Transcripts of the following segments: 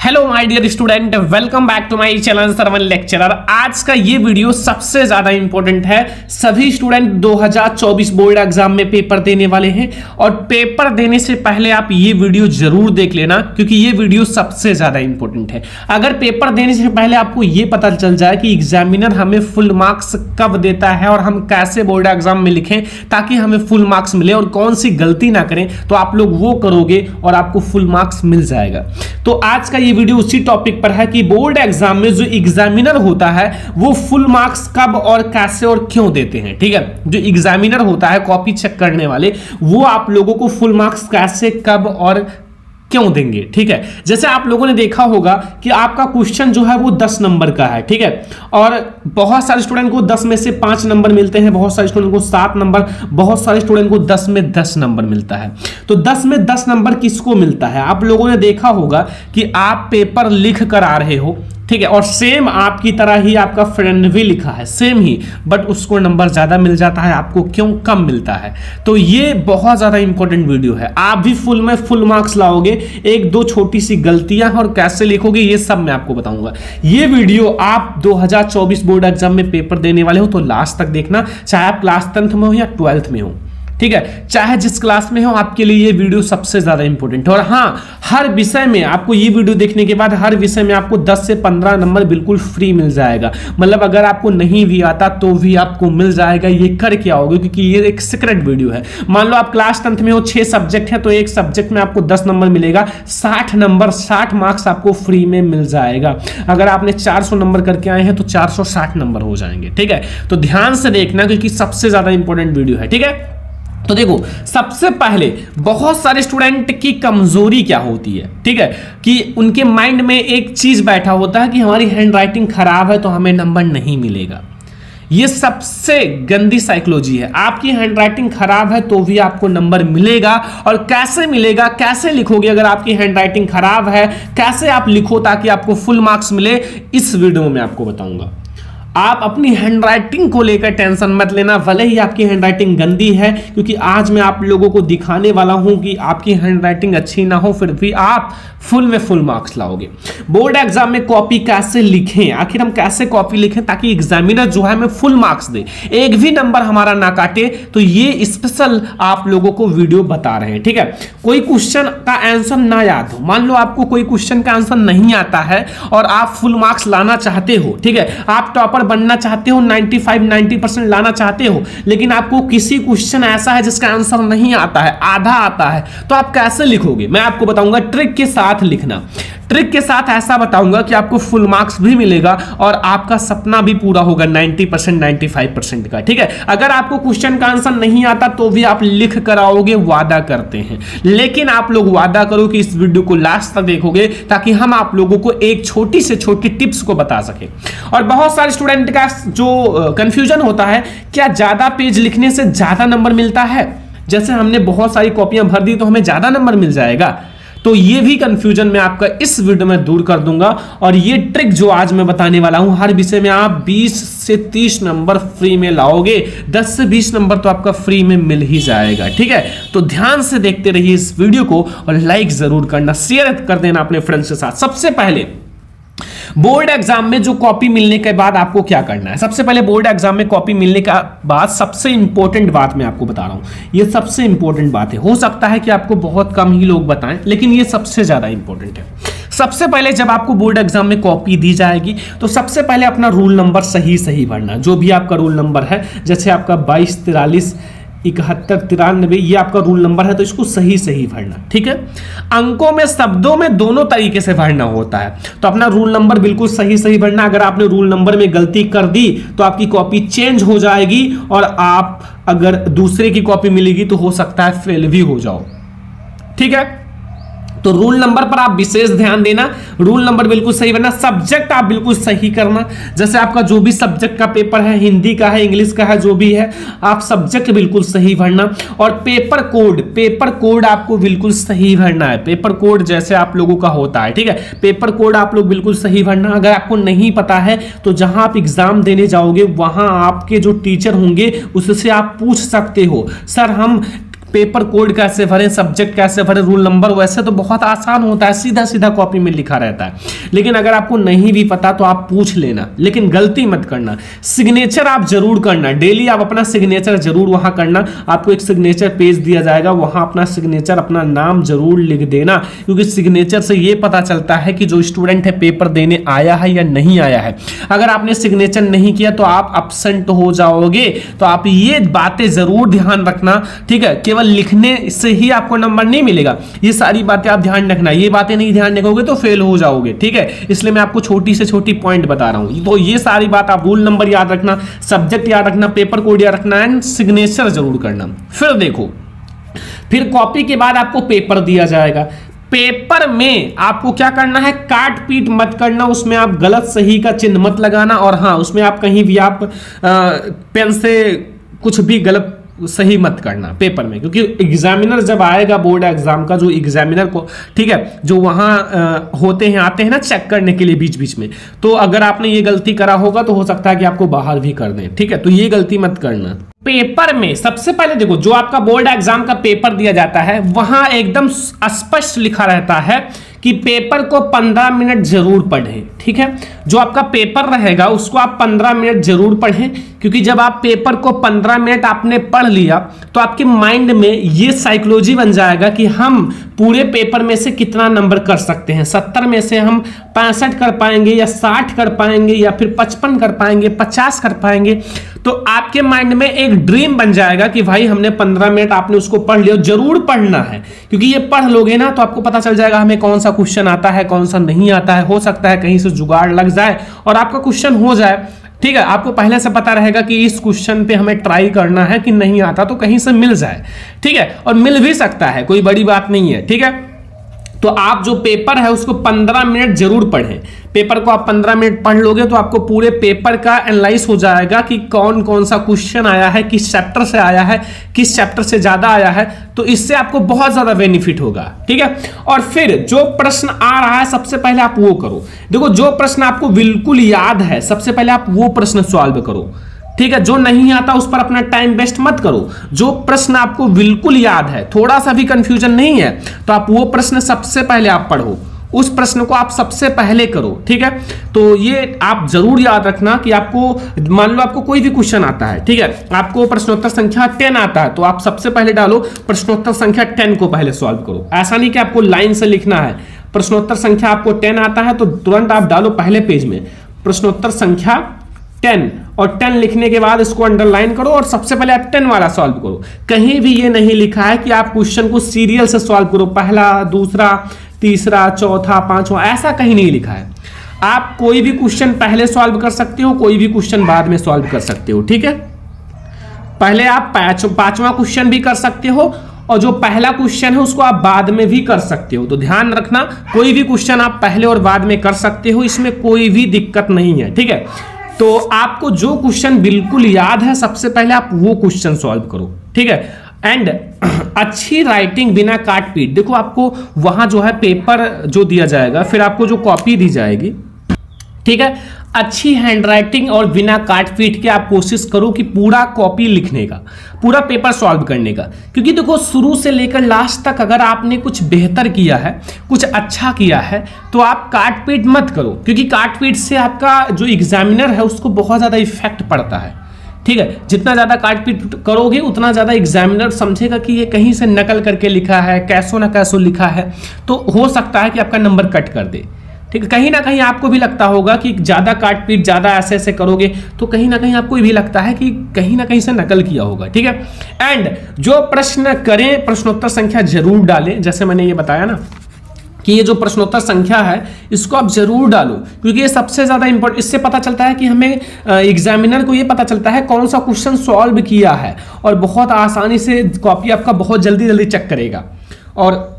Hello my dear student, welcome back to my channel Sarvan lecturer. आज का ये वीडियो सबसे ज्यादा इंपॉर्टेंट है। सभी स्टूडेंट 2024 बोर्ड एग्जाम में पेपर देने वाले हैं और पेपर देने से पहले आप ये वीडियो जरूर देख लेना, क्योंकि ये वीडियो सबसे ज्यादा इंपॉर्टेंट है। अगर पेपर देने से पहले आपको ये पता चल जाए कि एग्जामिनर हमें फुल मार्क्स कब देता है और हम कैसे बोर्ड एग्जाम में लिखें ताकि हमें फुल मार्क्स मिले और कौन सी गलती ना करें, तो आप लोग वो करोगे और आपको फुल मार्क्स मिल जाएगा। तो आज का ये वीडियो उसी टॉपिक पर है कि बोर्ड एग्जाम में जो एग्जामिनर होता है वो फुल मार्क्स कब और कैसे और क्यों देते हैं। ठीक है, जो एग्जामिनर होता है कॉपी चेक करने वाले, वो आप लोगों को फुल मार्क्स कैसे, कब और क्यों देंगे। ठीक है, जैसे आप लोगों ने देखा होगा कि आपका क्वेश्चन जो है वो 10 नंबर का है। ठीक है, और बहुत सारे स्टूडेंट को 10 में से 5 नंबर मिलते हैं, बहुत सारे स्टूडेंट को 7 नंबर, बहुत सारे स्टूडेंट को 10 में 10 नंबर मिलता है। तो 10 में 10 नंबर किसको मिलता है? आप लोगों ने देखा होगा कि आप पेपर लिख कर आ रहे हो, ठीक है, और सेम आपकी तरह ही आपका फ्रेंड भी लिखा है, सेम ही, बट उसको नंबर ज्यादा मिल जाता है, आपको क्यों कम मिलता है। तो ये बहुत ज्यादा इंपॉर्टेंट वीडियो है। आप भी फुल में फुल मार्क्स लाओगे, एक दो छोटी सी गलतियां और कैसे लिखोगे ये सब मैं आपको बताऊंगा। ये वीडियो आप 2024 बोर्ड एग्जाम में पेपर देने वाले हो तो लास्ट तक देखना, चाहे आप क्लास 10th में हो या 12th में हो। ठीक है, चाहे जिस क्लास में हो, आपके लिए ये वीडियो सबसे ज्यादा इंपॉर्टेंट है। और हाँ, हर विषय में आपको ये वीडियो देखने के बाद हर विषय में आपको 10 से 15 नंबर बिल्कुल फ्री मिल जाएगा। मतलब अगर आपको नहीं भी आता तो भी आपको मिल जाएगा। ये कर क्या होगा, क्योंकि ये एक सीक्रेट वीडियो है। मान लो आप क्लास 10th में हो, 6 सब्जेक्ट है, तो एक सब्जेक्ट में आपको 10 नंबर मिलेगा, 60 नंबर 60 मार्क्स आपको फ्री में मिल जाएगा। अगर आपने 400 नंबर करके आए हैं तो 460 नंबर हो जाएंगे। ठीक है, तो ध्यान से देखना क्योंकि सबसे ज्यादा इंपॉर्टेंट वीडियो है। ठीक है, तो देखो, सबसे पहले बहुत सारे स्टूडेंट की कमजोरी क्या होती है, ठीक है, कि उनके माइंड में एक चीज बैठा होता है कि हमारी हैंडराइटिंग खराब है तो हमें नंबर नहीं मिलेगा। ये सबसे गंदी साइकोलॉजी है। आपकी हैंडराइटिंग खराब है तो भी आपको नंबर मिलेगा। और कैसे मिलेगा, कैसे लिखोगे अगर आपकी हैंडराइटिंग खराब है, कैसे आप लिखो ताकि आपको फुल मार्क्स मिले, इस वीडियो में आपको बताऊंगा। आप अपनी हैंडराइटिंग को लेकर टेंशन मत लेना, भले ही आपकी हैंडराइटिंग गंदी है, क्योंकि आज मैं आप लोगों को दिखाने वाला हूं कि आपकी हैंडराइटिंग अच्छी ना हो फिर भी आप फुल में फुल मार्क्स लाओगे। बोर्ड एग्जाम में कॉपी कैसे लिखें, आखिर हम कैसे कॉपी लिखें ताकि एग्जामिनर जो है हमें फुल मार्क्स दे, एक भी नंबर हमारा ना काटे, तो ये स्पेशल आप लोगों को वीडियो बता रहे हैं। ठीक है, कोई क्वेश्चन का आंसर ना याद हो, मान लो आपको कोई क्वेश्चन का आंसर नहीं आता है और आप फुल मार्क्स लाना चाहते हो, ठीक है, आप टॉपर बनना चाहते हो, 95-90% लाना चाहते हो, लेकिन आपको किसी क्वेश्चन ऐसा है जिसका आंसर नहीं आता है, आधा आता है, तो आप कैसे लिखोगे? मैं आपको बताऊंगा ट्रिक के साथ लिखना। ट्रिक के साथ ऐसा बताऊंगा कि आपको फुल मार्क्स भी मिलेगा और आपका सपना भी पूरा होगा 90% 95% का। ठीक है, अगर आपको क्वेश्चन का आंसर नहीं आता तो भी आप लिख कर आओगे, वादा करते हैं। लेकिन आप लोग वादा करो कि इस वीडियो को लास्ट तक देखोगे ताकि हम आप लोगों को एक छोटी से छोटी टिप्स को बता सके। और बहुत सारे स्टूडेंट का जो कंफ्यूजन होता है, क्या ज्यादा पेज लिखने से ज्यादा नंबर मिलता है? जैसे हमने बहुत सारी कॉपियां भर दी तो हमें ज्यादा नंबर मिल जाएगा? तो ये भी कंफ्यूजन मैं आपका इस वीडियो में दूर कर दूंगा। और ये ट्रिक जो आज मैं बताने वाला हूं, हर विषय में आप 20 से 30 नंबर फ्री में लाओगे, 10 से 20 नंबर तो आपका फ्री में मिल ही जाएगा। ठीक है, तो ध्यान से देखते रहिए इस वीडियो को और लाइक जरूर करना, शेयर कर देना अपने फ्रेंड्स के साथ। सबसे पहले बोर्ड एग्जाम में जो कॉपी मिलने के बाद आपको क्या करना है? सबसे पहले बोर्ड एग्जाम में कॉपी मिलने के बाद सबसे इंपॉर्टेंट बात मैं आपको बता रहा हूं, ये सबसे इंपॉर्टेंट बात है। हो सकता है कि आपको बहुत कम ही लोग बताएं, लेकिन ये सबसे ज्यादा इंपॉर्टेंट है। सबसे पहले जब आपको बोर्ड एग्जाम में कॉपी दी जाएगी तो सबसे पहले अपना रूल नंबर सही भरना, जो भी आपका रूल नंबर है, जैसे आपका 22, 43, 71, 93, ये आपका रूल नंबर है, तो इसको सही भरना। ठीक है, अंकों में, शब्दों में, दोनों तरीके से भरना होता है। तो अपना रूल नंबर बिल्कुल सही भरना। अगर आपने रूल नंबर में गलती कर दी तो आपकी कॉपी चेंज हो जाएगी और आप अगर दूसरे की कॉपी मिलेगी तो हो सकता है फेल भी हो जाओ। ठीक है, तो रूल नंबर पर आप विशेष ध्यान देना, रूल नंबर बिल्कुल सही भरना। सब्जेक्ट आप बिल्कुल सही करना, जैसे आपका जो भी सब्जेक्ट का पेपर है, हिंदी का है, इंग्लिश का है, जो भी है, आप सब्जेक्ट बिल्कुल सही भरना। और पेपर कोड आपको बिल्कुल सही भरना है। पेपर कोड जैसे आप लोगों का होता है, ठीक है, पेपर कोड आप लोग बिल्कुल सही भरना। अगर आपको नहीं पता है तो जहां आप एग्जाम देने जाओगे वहां आपके जो टीचर होंगे उससे आप पूछ सकते हो, सर हम पेपर कोड कैसे भरें, सब्जेक्ट कैसे भरें, रूल नंबर, वैसे तो बहुत आसान होता है, सीधा सीधा कॉपी में लिखा रहता है। लेकिन अगर आपको नहीं भी पता तो आप पूछ लेना, लेकिन गलती मत करना। सिग्नेचर आप जरूर करना, डेली आप अपना सिग्नेचर जरूर वहां करना। आपको एक सिग्नेचर पेज दिया जाएगा, वहां अपना सिग्नेचर, अपना नाम जरूर लिख देना, क्योंकि सिग्नेचर से ये पता चलता है कि जो स्टूडेंट है पेपर देने आया है या नहीं आया है। अगर आपने सिग्नेचर नहीं किया तो आप एब्सेंट हो जाओगे। तो आप ये बातें जरूर ध्यान रखना, ठीक है। केवल लिखने से ही आपको नंबर नहीं मिलेगा, ये सारी बातें आप ध्यान रखना। ये बातें नहीं ध्यान रखोगे तो फेल हो जाओगे, ठीक है। इसलिए मैं आपको छोटी से छोटी पॉइंट बता रहा हूं। तो ये सारी बात आप, रूल नंबर याद रखना, सब्जेक्ट याद रखना, पेपर कोड याद रखना एंड सिग्नेचर जरूर करना। फिर देखो, फिर कॉपी के बाद आपको पेपर दिया जाएगा। पेपर में आपको क्या करना है, काट पीट मत करना, उसमें आप गलत सही का चिन्ह मत लगाना। और हाँ, उसमें आप कहीं भी आप पेन से कुछ भी गलत सही मत करना पेपर में, क्योंकि एग्जामिनर जब आएगा बोर्ड एग्जाम का, जो एग्जामिनर को, ठीक है, जो वहां होते हैं, आते हैं ना चेक करने के लिए बीच बीच में, तो अगर आपने ये गलती करा होगा तो हो सकता है कि आपको बाहर भी कर दें, ठीक है। तो ये गलती मत करना। पेपर में सबसे पहले देखो, जो आपका बोर्ड एग्जाम का पेपर दिया जाता है वहां एकदम स्पष्ट लिखा रहता है कि पेपर को 15 मिनट जरूर पढ़ें, ठीक है। जो आपका पेपर रहेगा उसको आप 15 मिनट जरूर पढ़ें, क्योंकि जब आप पेपर को 15 मिनट आपने पढ़ लिया तो आपके माइंड में ये साइकोलॉजी बन जाएगा कि हम पूरे पेपर में से कितना नंबर कर सकते हैं। 70 में से हम 65 कर पाएंगे या 60 कर पाएंगे या फिर 55 कर पाएंगे, 50 कर पाएंगे। तो आपके माइंड में एक ड्रीम बन जाएगा कि भाई हमने 15 मिनट आपने उसको पढ़ लिया, जरूर पढ़ना है, क्योंकि ये पढ़ लोगे ना तो आपको पता चल जाएगा हमें कौन सा क्वेश्चन आता है, कौन सा नहीं आता है। हो सकता है कहीं से जुगाड़ लग जाए और आपका क्वेश्चन हो जाए, ठीक है। आपको पहले से पता रहेगा कि इस क्वेश्चन पे हमें ट्राई करना है, कि नहीं आता तो कहीं से मिल जाए, ठीक है। और मिल भी सकता है, कोई बड़ी बात नहीं है, ठीक है। तो आप जो पेपर है उसको 15 मिनट जरूर पढ़ें। पेपर को आप 15 मिनट पढ़ लोगे तो आपको पूरे पेपर का एनालाइज हो जाएगा कि कौन कौन सा क्वेश्चन आया है, किस चैप्टर से आया है, किस चैप्टर से ज्यादा आया है। तो इससे आपको बहुत ज्यादा बेनिफिट होगा, ठीक है। और फिर जो प्रश्न आ रहा है सबसे पहले आप वो करो। देखो, जो प्रश्न आपको बिल्कुल याद है सबसे पहले आप वो प्रश्न सॉल्व करो, ठीक है। जो नहीं आता उस पर अपना टाइम वेस्ट मत करो। जो प्रश्न आपको बिल्कुल याद है, थोड़ा सा भी कंफ्यूजन नहीं है, तो आप वो प्रश्न सबसे पहले आप पढ़ो, उस प्रश्न को आप सबसे पहले करो, ठीक है। तो ये आप जरूर याद रखना कि आपको, मान लो आपको कोई भी क्वेश्चन आता है, ठीक है, आपको प्रश्नोत्तर संख्या 10 आता है, तो आप सबसे पहले डालो प्रश्नोत्तर संख्या 10 को पहले सॉल्व करो। ऐसा नहीं कि आपको लाइन से लिखना है। प्रश्नोत्तर संख्या आपको 10 आता है तो तुरंत आप डालो पहले पेज में प्रश्नोत्तर संख्या 10, और 10 लिखने के बाद इसको अंडरलाइन करो और सबसे पहले आप 10 वाला सॉल्व करो। कहीं भी ये नहीं लिखा है कि आप क्वेश्चन को सीरियल से सॉल्व करो, पहला, दूसरा, तीसरा, चौथा, पांचवा, ऐसा कहीं नहीं लिखा है। आप कोई भी क्वेश्चन पहले सॉल्व कर सकते हो, कोई भी क्वेश्चन बाद में सॉल्व कर सकते हो, ठीक है। पहले आप पांचवा क्वेश्चन भी कर सकते हो और जो पहला क्वेश्चन है उसको आप बाद में भी कर सकते हो। तो ध्यान रखना, कोई भी क्वेश्चन आप पहले और बाद में कर सकते हो, इसमें कोई भी दिक्कत नहीं है, ठीक है। तो आपको जो क्वेश्चन बिल्कुल याद है सबसे पहले आप वो क्वेश्चन सॉल्व करो, ठीक है। एंड अच्छी राइटिंग बिना काट पीट, देखो आपको वहां जो है पेपर जो दिया जाएगा, फिर आपको जो कॉपी दी जाएगी, ठीक है, अच्छी हैंडराइटिंग और बिना काट पीट के आप कोशिश करो कि पूरा कॉपी लिखने का, पूरा पेपर सॉल्व करने का। क्योंकि देखो, शुरू से लेकर लास्ट तक अगर आपने कुछ बेहतर किया है, कुछ अच्छा किया है, तो आप काट पीट मत करो, क्योंकि काट पीट से आपका जो एग्जामिनर है उसको बहुत ज़्यादा इफेक्ट पड़ता है, ठीक है। जितना ज़्यादा काट पीट करोगे उतना ज़्यादा एग्जामिनर समझेगा कि ये कहीं से नकल करके लिखा है, कैसो ना कैसो लिखा है, तो हो सकता है कि आपका नंबर कट कर दे, ठीक है। कहीं ना कहीं आपको भी लगता होगा कि ज़्यादा काट पीट, ज़्यादा ऐसे ऐसे करोगे तो कहीं ना कहीं आपको भी लगता है कि कहीं ना कहीं से नकल किया होगा, ठीक है। एंड जो प्रश्न करें प्रश्नोत्तर संख्या जरूर डालें, जैसे मैंने ये बताया ना कि ये जो प्रश्नोत्तर संख्या है इसको आप जरूर डालो, क्योंकि ये सबसे ज़्यादा इंपॉर्टेंट। इससे पता चलता है कि हमें एग्जामिनर को ये पता चलता है कौन सा क्वेश्चन सॉल्व किया है, और बहुत आसानी से कॉपी आपका बहुत जल्दी जल्दी चेक करेगा। और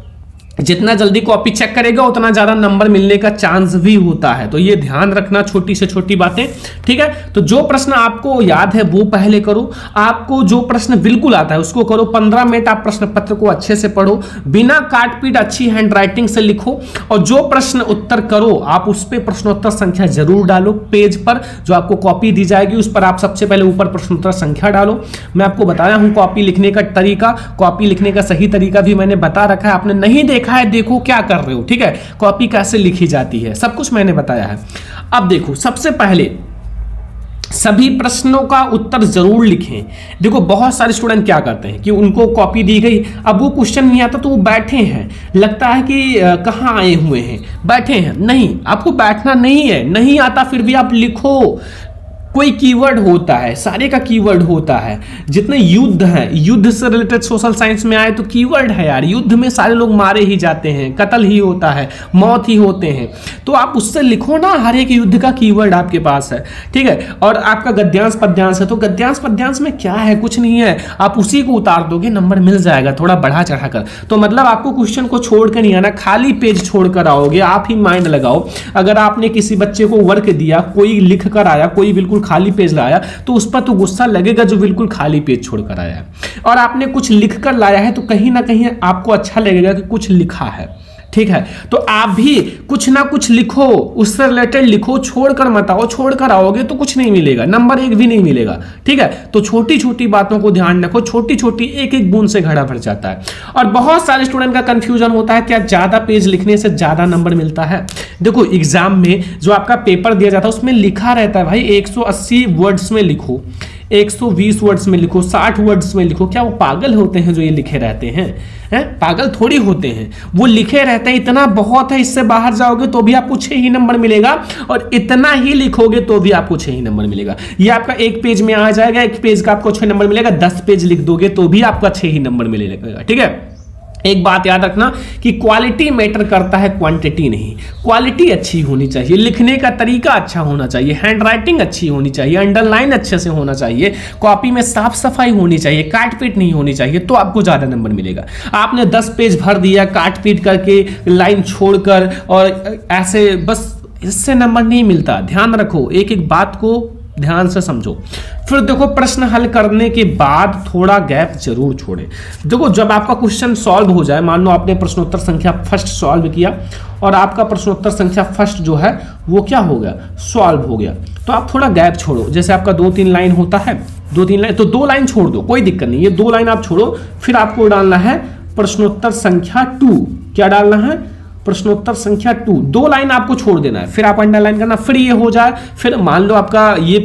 जितना जल्दी कॉपी चेक करेगा उतना ज्यादा नंबर मिलने का चांस भी होता है। तो ये ध्यान रखना, छोटी से छोटी बातें, ठीक है। तो जो प्रश्न आपको याद है वो पहले करो, आपको जो प्रश्न बिल्कुल आता है उसको करो। 15 मिनट आप प्रश्न पत्र को अच्छे से पढ़ो, बिना काट पीट अच्छी हैंडराइटिंग से लिखो, और जो प्रश्न उत्तर करो आप उस पर प्रश्नोत्तर संख्या जरूर डालो। पेज पर जो आपको कॉपी दी जाएगी उस पर आप सबसे पहले ऊपर प्रश्नोत्तर संख्या डालो। मैं आपको बताया हूं कॉपी लिखने का तरीका, कॉपी लिखने का सही तरीका भी मैंने बता रखा है। आपने नहीं देखा है, देखो क्या कर रहे हो, ठीक है। कॉपी कैसे लिखी जाती है सब कुछ मैंने बताया है। अब देखो, सबसे पहले सभी प्रश्नों का उत्तर जरूर लिखें। देखो बहुत सारे स्टूडेंट क्या करते हैं कि उनको कॉपी दी गई, अब वो क्वेश्चन नहीं आता तो वो बैठे हैं, लगता है कि कहाँ आए हुए हैं, बैठे हैं। नहीं, आपको बैठना नहीं है, नहीं आता फिर भी आप लिखो। कोई कीवर्ड होता है, सारे का कीवर्ड होता है। जितने युद्ध हैं, युद्ध से रिलेटेड सोशल साइंस में आए तो कीवर्ड है यार। युद्ध में सारे लोग मारे ही जाते हैं, कत्ल ही होता है, मौत ही होते हैं। तो आप उससे लिखो ना, हर एक युद्ध का कीवर्ड आपके पास है, ठीक है। और आपका गद्यांश पद्यांश है तो गद्यांश पद्यांश में क्या है, कुछ नहीं है, आप उसी को उतार दोगे, नंबर मिल जाएगा थोड़ा बढ़ा चढ़ा कर। तो मतलब आपको क्वेश्चन को छोड़कर नहीं आना, खाली पेज छोड़कर आओगे। आप ही माइंड लगाओ, अगर आपने किसी बच्चे को वर्क दिया, कोई लिख कर आया, कोई बिल्कुल खाली पेज लाया, तो उस पर तो गुस्सा लगेगा जो बिल्कुल खाली पेज छोड़कर आया है। और आपने कुछ लिख कर लाया है तो कहीं ना कहीं आपको अच्छा लगेगा कि कुछ लिखा है, ठीक है। तो आप भी कुछ ना कुछ लिखो, उससे रिलेटेड लिखो, छोड़कर मत आओ। छोड़कर आओगे तो कुछ नहीं मिलेगा, नंबर एक भी नहीं मिलेगा, ठीक है। तो छोटी छोटी बातों को ध्यान रखो, छोटी छोटी एक एक बूंद से घड़ा भर जाता है। और बहुत सारे स्टूडेंट का कंफ्यूजन होता है क्या ज्यादा पेज लिखने से ज्यादा नंबर मिलता है। देखो एग्जाम में जो आपका पेपर दिया जाता है उसमें लिखा रहता है भाई 180 वर्ड्स में लिखो, 120 वर्ड्स में लिखो, 60 वर्ड्स में लिखो। क्या वो पागल होते हैं जो ये लिखे रहते हैं? पागल थोड़ी होते हैं, वो लिखे रहते हैं। इतना बहुत है, इससे बाहर जाओगे तो भी आपको 6 ही नंबर मिलेगा, और इतना ही लिखोगे तो भी आपको 6 ही नंबर मिलेगा। ये आपका एक पेज में आ जाएगा, एक पेज का आपको 6 नंबर मिलेगा। 10 पेज लिख दोगे तो भी आपका 6 ही नंबर मिलेगा, ठीक है। एक बात याद रखना कि क्वालिटी मैटर करता है, क्वांटिटी नहीं। क्वालिटी अच्छी होनी चाहिए, लिखने का तरीका अच्छा होना चाहिए, हैंडराइटिंग अच्छी होनी चाहिए, अंडरलाइन अच्छे से होना चाहिए, कॉपी में साफ सफाई होनी चाहिए, काट पीट नहीं होनी चाहिए, तो आपको ज्यादा नंबर मिलेगा। आपने 10 पेज भर दिया काट पीट करके, लाइन छोड़कर, और ऐसे बस, इससे नंबर नहीं मिलता। ध्यान रखो, एक एक बात को ध्यान से समझो। फिर देखो प्रश्न हल करने के बाद थोड़ा गैप जरूर छोड़े। देखो जब आपका क्वेश्चन सॉल्व हो जाए, मान लो आपने प्रश्नोत्तर संख्या फर्स्ट सॉल्व किया और आपका प्रश्नोत्तर संख्या फर्स्ट जो है वो क्या हो गया, सॉल्व हो गया, तो आप थोड़ा गैप छोड़ो। जैसे आपका 2-3 लाइन होता है, 2-3 लाइन, तो 2 लाइन छोड़ दो, कोई दिक्कत नहीं, ये 2 लाइन आप छोड़ो। फिर आपको डालना है प्रश्नोत्तर संख्या 2। क्या डालना है? प्रश्नोत्तर संख्या 2। 2 लाइन आपको छोड़ देना है, फिर आप अंडरलाइन करना। फिर ये हो जाए, फिर मान लो आपका ये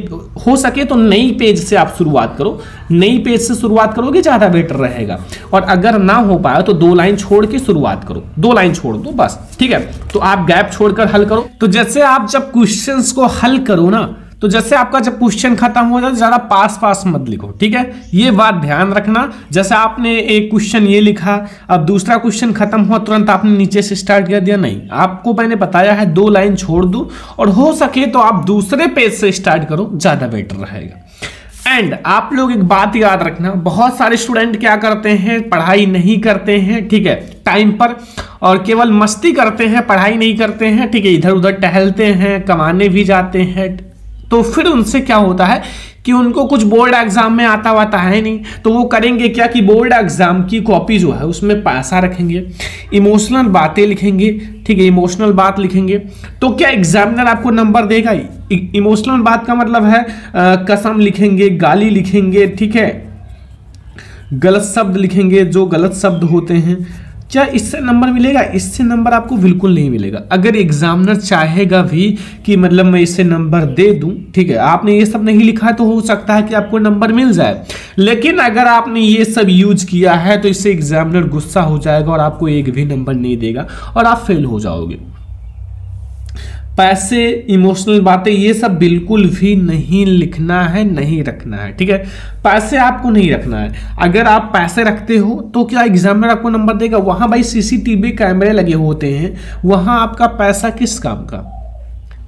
हो सके तो नई पेज से आप शुरुआत करो, नई पेज से शुरुआत करोगे ज्यादा बेटर रहेगा। और अगर ना हो पाया तो 2 लाइन छोड़ के शुरुआत करो, 2 लाइन छोड़ दो बस, ठीक है। तो आप गैप छोड़कर हल करो। तो जैसे आप जब क्वेश्चंस को हल करो ना, तो जैसे आपका जब क्वेश्चन खत्म हो जाए ज्यादा पास मत लिखो, ठीक है। ये बात ध्यान रखना। जैसे आपने एक क्वेश्चन ये लिखा, अब दूसरा क्वेश्चन खत्म हुआ तुरंत आपने नीचे से स्टार्ट कर दिया, नहीं। आपको मैंने बताया है 2 लाइन छोड़ दो, और हो सके तो आप दूसरे पेज से स्टार्ट करो, ज्यादा बेटर रहेगा। एंड आप लोग एक बात याद रखना, बहुत सारे स्टूडेंट क्या करते हैं, पढ़ाई नहीं करते हैं, ठीक है, टाइम पर, और केवल मस्ती करते हैं, पढ़ाई नहीं करते हैं, ठीक है। इधर उधर टहलते हैं, कमाने भी जाते हैं। तो फिर उनसे क्या होता है कि उनको कुछ बोर्ड एग्जाम में आता वाता है नहीं, तो वो करेंगे क्या कि बोर्ड एग्जाम की कॉपी जो है उसमें पैसा रखेंगे, इमोशनल बातें लिखेंगे, ठीक है, इमोशनल बात लिखेंगे। तो क्या एग्जामिनर आपको नंबर देगा? इमोशनल बात का मतलब है कसम लिखेंगे, गाली लिखेंगे, ठीक है, गलत शब्द लिखेंगे, जो गलत शब्द होते हैं। क्या इससे नंबर मिलेगा? इससे नंबर आपको बिल्कुल नहीं मिलेगा। अगर एग्जामिनर चाहेगा भी कि मतलब मैं इससे नंबर दे दूं, ठीक है, आपने ये सब नहीं लिखा तो हो सकता है कि आपको नंबर मिल जाए, लेकिन अगर आपने ये सब यूज किया है तो इससे एग्जामिनर गुस्सा हो जाएगा और आपको एक भी नंबर नहीं देगा और आप फेल हो जाओगे। पैसे, इमोशनल बातें, ये सब बिल्कुल भी नहीं लिखना है, नहीं रखना है, ठीक है। पैसे आपको नहीं रखना है। अगर आप पैसे रखते हो तो क्या एग्जामिनर आपको नंबर देगा? वहां भाई सीसीटीवी कैमरे लगे होते हैं, वहां आपका पैसा किस काम का?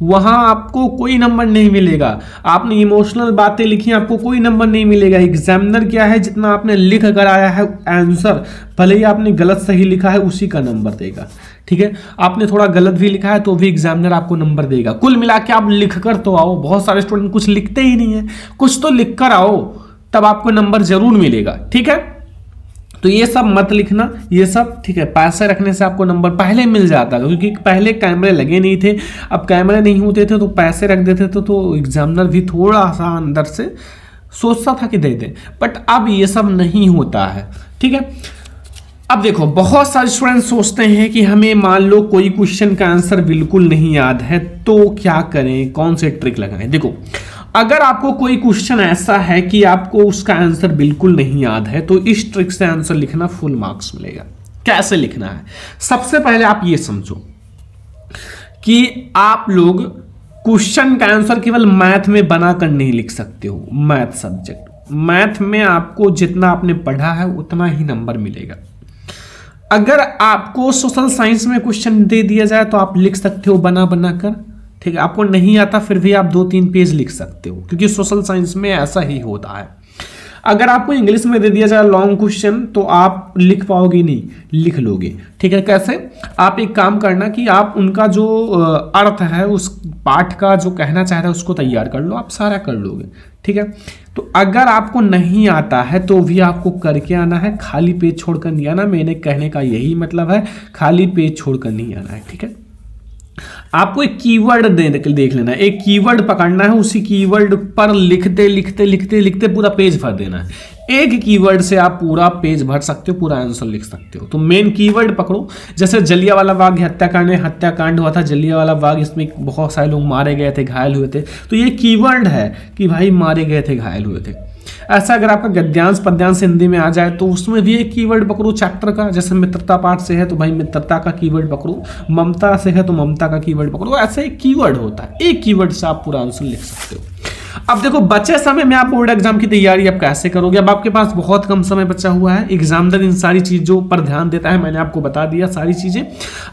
वहां आपको कोई नंबर नहीं मिलेगा। आपने इमोशनल बातें लिखी, आपको कोई नंबर नहीं मिलेगा। एग्जामिनर क्या है, जितना आपने लिख कर आया है आंसर, भले ही आपने गलत सही लिखा है, उसी का नंबर देगा। ठीक है, आपने थोड़ा गलत भी लिखा है तो भी एग्जामिनर आपको नंबर देगा। कुल मिला के आप लिख कर तो आओ। बहुत सारे स्टूडेंट कुछ लिखते ही नहीं है, कुछ तो लिख कर आओ, तब आपको नंबर जरूर मिलेगा। ठीक है, तो ये सब मत लिखना, ये सब। ठीक है, पैसे रखने से आपको नंबर पहले मिल जाता था, क्योंकि पहले कैमरे लगे नहीं थे। अब कैमरे नहीं होते थे तो पैसे रख देते थे, तो एग्जामिनर भी थोड़ा सा अंदर से सोचता था कि दे दे, बट अब ये सब नहीं होता है। ठीक है, अब देखो बहुत सारे स्टूडेंट सोचते हैं कि हमें मान लो कोई क्वेश्चन का आंसर बिल्कुल नहीं याद है तो क्या करें, कौन से ट्रिक लगाएं। देखो, अगर आपको कोई क्वेश्चन ऐसा है कि आपको उसका आंसर बिल्कुल नहीं याद है तो इस ट्रिक से आंसर लिखना फुल मार्क्स मिलेगा। कैसे लिखना है, सबसे पहले आप ये समझो कि आप लोग क्वेश्चन का आंसर केवल मैथ में बनाकर नहीं लिख सकते हो। मैथ सब्जेक्ट, मैथ में आपको जितना आपने पढ़ा है उतना ही नंबर मिलेगा। अगर आपको सोशल साइंस में क्वेश्चन दे दिया जाए तो आप लिख सकते हो बना बना कर। ठीक है, आपको नहीं आता फिर भी आप 2-3 पेज लिख सकते हो, क्योंकि सोशल साइंस में ऐसा ही होता है। अगर आपको इंग्लिश में दे दिया जाए लॉन्ग क्वेश्चन तो आप लिख पाओगे नहीं, लिख लोगे। ठीक है, कैसे, आप एक काम करना कि आप उनका जो अर्थ है उस पाठ का जो कहना चाह रहा है उसको तैयार कर लो, आप सारा कर लोगे। ठीक है, तो अगर आपको नहीं आता है तो भी आपको करके आना है, खाली पेज छोड़कर नहीं आना। मैंने कहने का यही मतलब है, खाली पेज छोड़कर नहीं आना है। ठीक है, आपको एक कीवर्ड देख लेना है, एक कीवर्ड पकड़ना है, उसी कीवर्ड पर लिखते लिखते लिखते लिखते पूरा पेज भर देना है। एक कीवर्ड से आप पूरा पेज भर सकते हो, पूरा आंसर लिख सकते हो। तो मेन कीवर्ड पकड़ो, जैसे जलियांवाला बाग हत्याकांड हुआ था, जलियांवाला बाग, इसमें बहुत सारे लोग मारे गए थे, घायल हुए थे, तो ये कीवर्ड है कि भाई मारे गए थे, घायल हुए थे। ऐसा अगर आपका गद्यांश पद्यांश हिंदी में आ जाए तो उसमें भी एक कीवर्ड पकड़ो चैप्टर का। जैसे मित्रता पाठ से है तो भाई मित्रता का कीवर्ड पकड़ो, ममता से है तो ममता का कीवर्ड पकड़ो। ऐसे एक कीवर्ड होता है, एक कीवर्ड से आप पूरा आंसर लिख सकते हो। अब देखो, बचे समय में आप बोर्ड एग्जाम की तैयारी अब कैसे करोगे। अब आपके पास बहुत कम समय बचा हुआ है, एग्जामिनर इन सारी चीजों पर ध्यान देता है, मैंने आपको बता दिया सारी चीजें।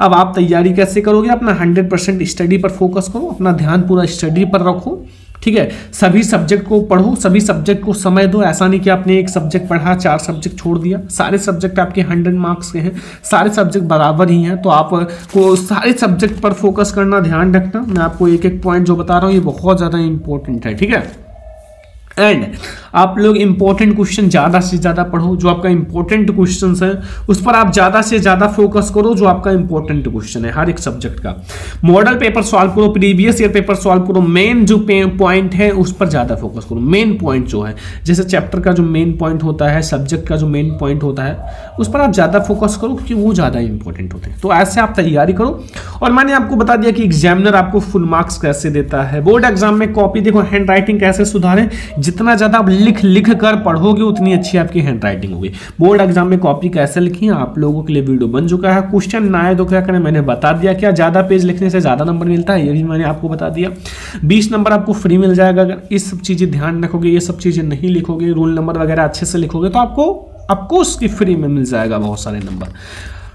अब आप तैयारी कैसे करोगे, अपना 100% स्टडी पर फोकस करो, अपना ध्यान पूरा स्टडी पर रखो। ठीक है, सभी सब्जेक्ट को पढ़ो, सभी सब्जेक्ट को समय दो। ऐसा नहीं कि आपने एक सब्जेक्ट पढ़ा, 4 सब्जेक्ट छोड़ दिया। सारे सब्जेक्ट आपके 100 मार्क्स के हैं, सारे सब्जेक्ट बराबर ही हैं, तो आपको सारे सब्जेक्ट पर फोकस करना, ध्यान रखना। मैं आपको एक एक पॉइंट जो बता रहा हूँ ये बहुत ज़्यादा इंपॉर्टेंट है। ठीक है, एंड आप लोग इंपॉर्टेंट क्वेश्चन ज़्यादा से ज़्यादा पढ़ो, जो आपका इंपॉर्टेंट क्वेश्चन है उस पर आप ज़्यादा से ज़्यादा फोकस करो, जो आपका इंपॉर्टेंट क्वेश्चन है हर एक सब्जेक्ट का। मॉडल पेपर सॉल्व करो, प्रीवियस ईयर पेपर सॉल्व करो, मेन जो पॉइंट है उस पर ज़्यादा फोकस करो। मेन पॉइंट जो है, जैसे चैप्टर का जो मेन पॉइंट होता है, सब्जेक्ट का जो मेन पॉइंट होता है, उस पर आप ज़्यादा फोकस करो, क्योंकि वो ज़्यादा इंपॉर्टेंट होते हैं। तो ऐसे आप तैयारी करो। और मैंने आपको बता दिया कि एग्जामिनर आपको फुल मार्क्स कैसे देता है। बोर्ड एग्जाम में कॉपी देखो, हैंड राइटिंग कैसे सुधारें, जितना ज़्यादा आप लिख कर पढ़ोगे उतनी अच्छी आपकी हैंड राइटिंग होगी। बोर्ड एग्जाम में कॉपी कैसे लिखी, आप लोगों के लिए वीडियो बन चुका है। क्वेश्चन ना आए तो क्या करें, मैंने बता दिया। क्या ज्यादा पेज लिखने से ज्यादा नंबर मिलता है, ये भी मैंने आपको बता दिया। 20 नंबर आपको फ्री मिल जाएगा अगर इस सब चीजें ध्यान रखोगे, ये सब चीजें नहीं लिखोगे, रूल नंबर वगैरह अच्छे से लिखोगे तो आपको उसकी फ्री में मिल जाएगा बहुत सारे नंबर।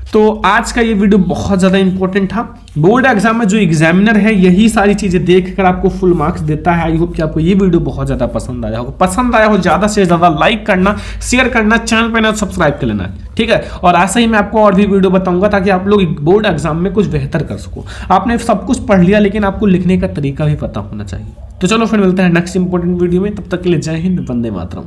तो आज का ये वीडियो बहुत ज़्यादा इंपॉर्टेंट था। बोर्ड एग्जाम में जो एग्जामिनर है यही सारी चीज़ें देखकर आपको फुल मार्क्स देता है। आई होप कि आपको ये वीडियो बहुत ज़्यादा पसंद आया होगा। पसंद आया हो ज़्यादा से ज़्यादा लाइक करना, शेयर करना, चैनल पर ना सब्सक्राइब कर लेना, ठीक है। और ऐसे ही मैं आपको और भी वीडियो बताऊंगा ताकि आप लोग बोर्ड एग्जाम में कुछ बेहतर कर सको। आपने सब कुछ पढ़ लिया लेकिन आपको लिखने का तरीका भी पता होना चाहिए। तो चलो फिर मिलते हैं नेक्स्ट इंपॉर्टेंट वीडियो में, तब तक के लिए जय हिंद, वंदे मातरम।